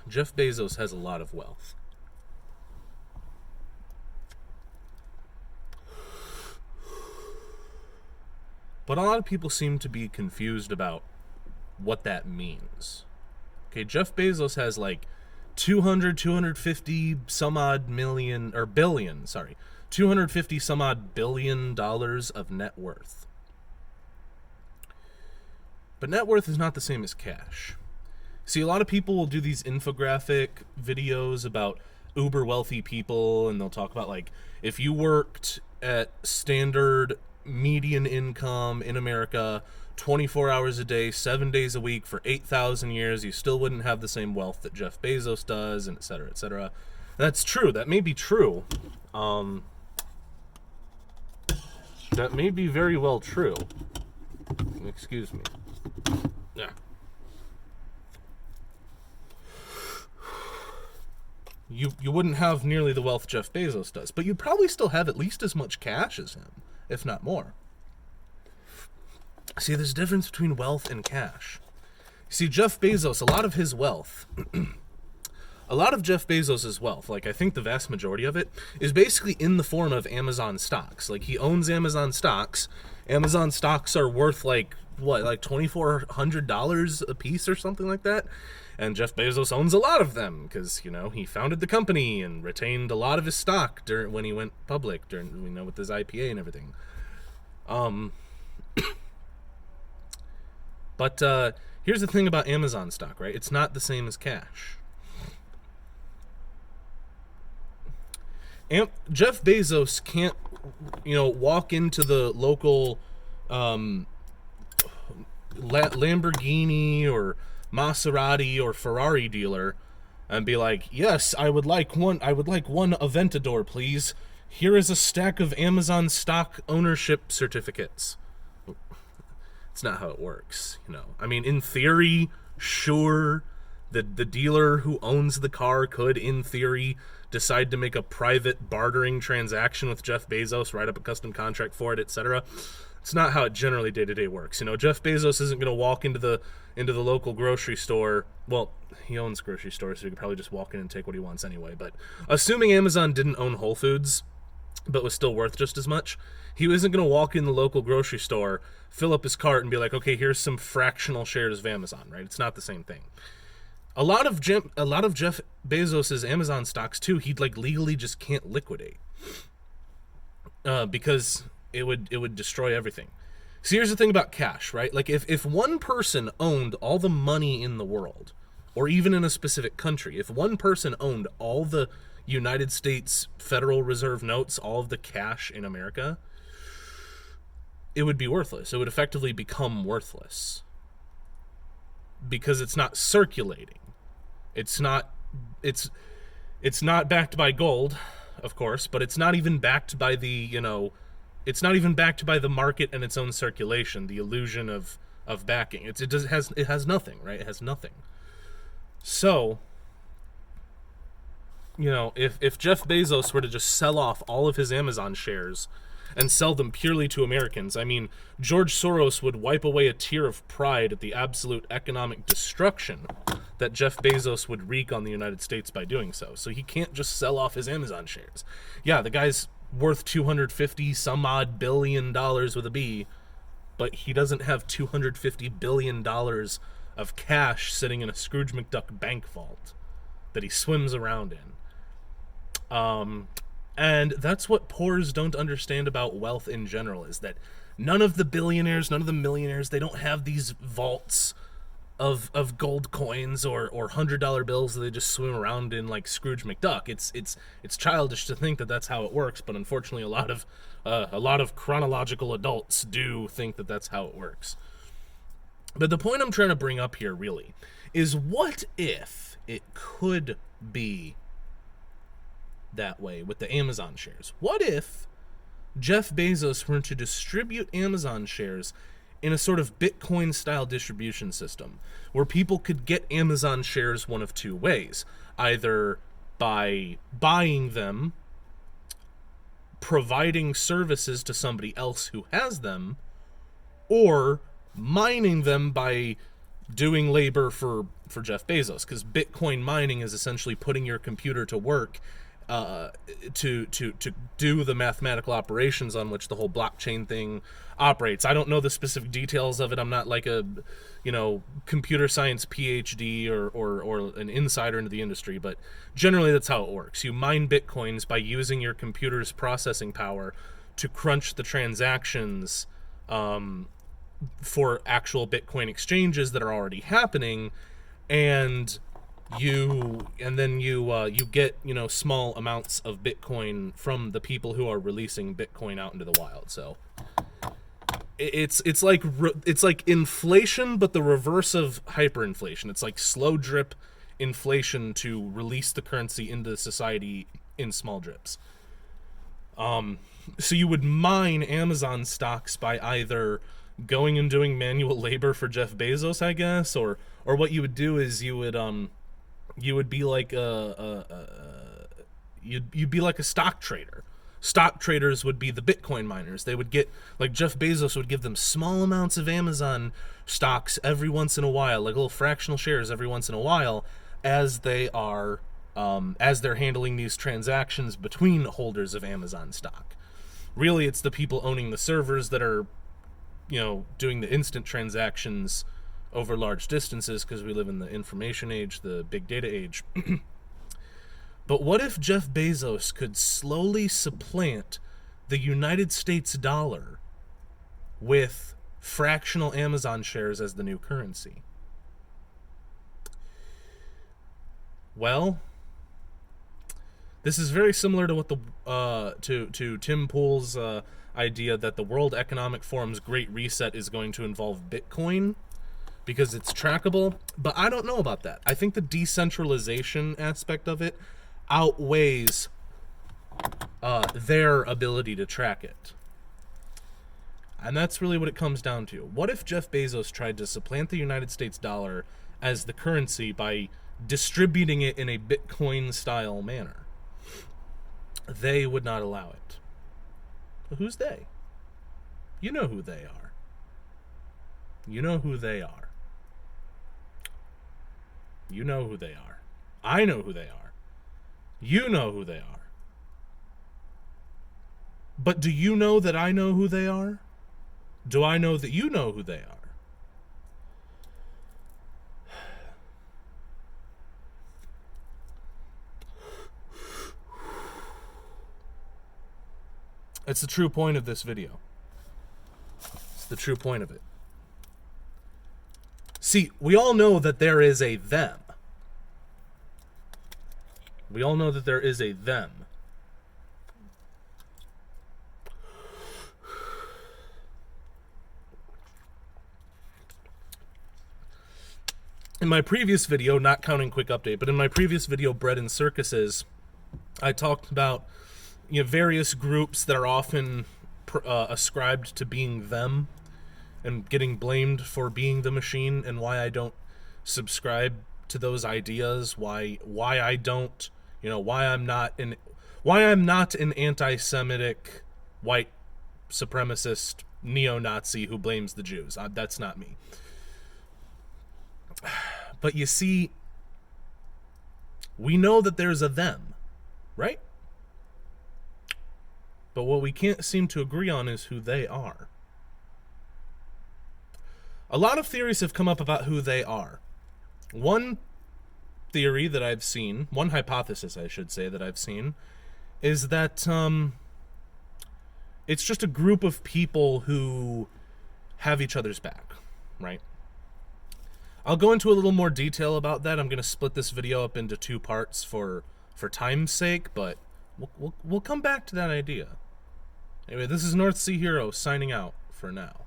Jeff Bezos has a lot of wealth. But a lot of people seem to be confused about what that means. Okay, Jeff Bezos has like 250 some odd million, or billion, sorry, 250 some odd billion dollars of net worth. But net worth is not the same as cash. See, a lot of people will do these infographic videos about uber wealthy people, and they'll talk about, like, if you worked at standard median income in America 24 hours a day, 7 days a week for 8,000 years, you still wouldn't have the same wealth that Jeff Bezos does, and et cetera, et cetera. And that's true. That may be true. That may be very well true. Excuse me. Yeah. You wouldn't have nearly the wealth Jeff Bezos does, but you'd probably still have at least as much cash as him, if not more. See, there's a difference between wealth and cash. See, Jeff Bezos, a lot of his wealth, a lot of Jeff Bezos' wealth, like I think the vast majority of it, is basically in the form of Amazon stocks. Like, he owns Amazon stocks. Amazon stocks are worth like $2,400 a piece or something like that. And Jeff Bezos owns a lot of them because, you know, he founded the company and retained a lot of his stock when he went public, with his IPA and everything. But here's the thing about Amazon stock, right? It's not the same as cash. Jeff Bezos can't, walk into the local Lamborghini or Maserati or Ferrari dealer and be like, yes, I would like one Aventador, please. Here is a stack of Amazon stock ownership certificates. It's not how it works, I mean, in theory, sure, the dealer who owns the car could, in theory, decide to make a private bartering transaction with Jeff Bezos, write up a custom contract for it, etc. It's not how it generally day-to-day works. Jeff Bezos isn't going to walk into the local grocery store. Well, he owns grocery stores, so he could probably just walk in and take what he wants anyway. But assuming Amazon didn't own Whole Foods, but was still worth just as much, he isn't going to walk in the local grocery store, fill up his cart, and be like, okay, here's some fractional shares of Amazon, right? It's not the same thing. A lot of Jeff Bezos' Amazon stocks, too, he'd legally just can't liquidate. Because it would destroy everything. So here's the thing about cash, right? Like, if one person owned all the money in the world, or even in a specific country, if one person owned all the United States Federal Reserve notes, all of the cash in America, it would be worthless. It would effectively become worthless. Because it's not circulating. It's not backed by gold, of course, but it's not even backed by it's not even backed by the market and its own circulation, the illusion of backing. It has nothing, right? It has nothing. So, if Jeff Bezos were to just sell off all of his Amazon shares and sell them purely to Americans, I mean, George Soros would wipe away a tear of pride at the absolute economic destruction that Jeff Bezos would wreak on the United States by doing so. So he can't just sell off his Amazon shares. Yeah, the guy's worth 250 some odd billion dollars with a B, but he doesn't have $250 billion of cash sitting in a Scrooge McDuck bank vault that he swims around in. And that's what poors don't understand about wealth in general, is that none of the billionaires, none of the millionaires, they don't have these vaults of gold coins or $100 bills that they just swim around in like Scrooge McDuck. It's childish to think that that's how it works, but unfortunately a lot of chronological adults do think that that's how it works. But the point I'm trying to bring up here really is, what if it could be that way with the Amazon shares? What if Jeff Bezos were to distribute Amazon shares in a sort of Bitcoin style distribution system where people could get Amazon shares one of two ways, either by buying them, providing services to somebody else who has them, or mining them by doing labor for Jeff Bezos, because Bitcoin mining is essentially putting your computer to work to do the mathematical operations on which the whole blockchain thing operates. I don't know the specific details of it. I'm not like a computer science PhD or an insider into the industry, but generally that's how it works. You mine Bitcoins by using your computer's processing power to crunch the transactions for actual Bitcoin exchanges that are already happening, and then you get small amounts of Bitcoin from the people who are releasing Bitcoin out into the wild. So it's like inflation, but the reverse of hyperinflation. It's like slow drip inflation to release the currency into society in small drips. So you would mine Amazon stocks by either going and doing manual labor for Jeff Bezos, I guess, or what you would do is you would be like you'd be like a stock trader. Stock traders would be the Bitcoin miners. They would get, like, Jeff Bezos would give them small amounts of Amazon stocks every once in a while, like little fractional shares every once in a while, as they're handling these transactions between holders of Amazon stock. Really, it's the people owning the servers that are, doing the instant transactions over large distances, because we live in the information age, the big data age. But what if Jeff Bezos could slowly supplant the United States dollar with fractional Amazon shares as the new currency? Well, this is very similar to what to Tim Pool's idea that the World Economic Forum's Great Reset is going to involve Bitcoin, because it's trackable. But I don't know about that. I think the decentralization aspect of it outweighs their ability to track it. And that's really what it comes down to. What if Jeff Bezos tried to supplant the United States dollar as the currency by distributing it in a Bitcoin-style manner? They would not allow it. Who's they? You know who they are. You know who they are. You know who they are. I know who they are. You know who they are. But do you know that I know who they are? Do I know that you know who they are? It's the true point of this video. It's the true point of it. See, we all know that there is a them. We all know that there is a them. In my previous video, not counting quick update, but in my previous video, Bread and Circuses, I talked about various groups that are often ascribed to being them and getting blamed for being the machine, and why I don't subscribe to those ideas, why I don't, why I'm not an anti-Semitic white supremacist neo-Nazi who blames the Jews. That's not me. But you see, we know that there's a them, right? But what we can't seem to agree on is who they are. A lot of theories have come up about who they are. One theory that I've seen, one hypothesis I should say that I've seen, is that it's just a group of people who have each other's back, right? I'll go into a little more detail about that. I'm going to split this video up into two parts for time's sake, but we'll come back to that idea. Anyway, this is North Sea Hero signing out for now.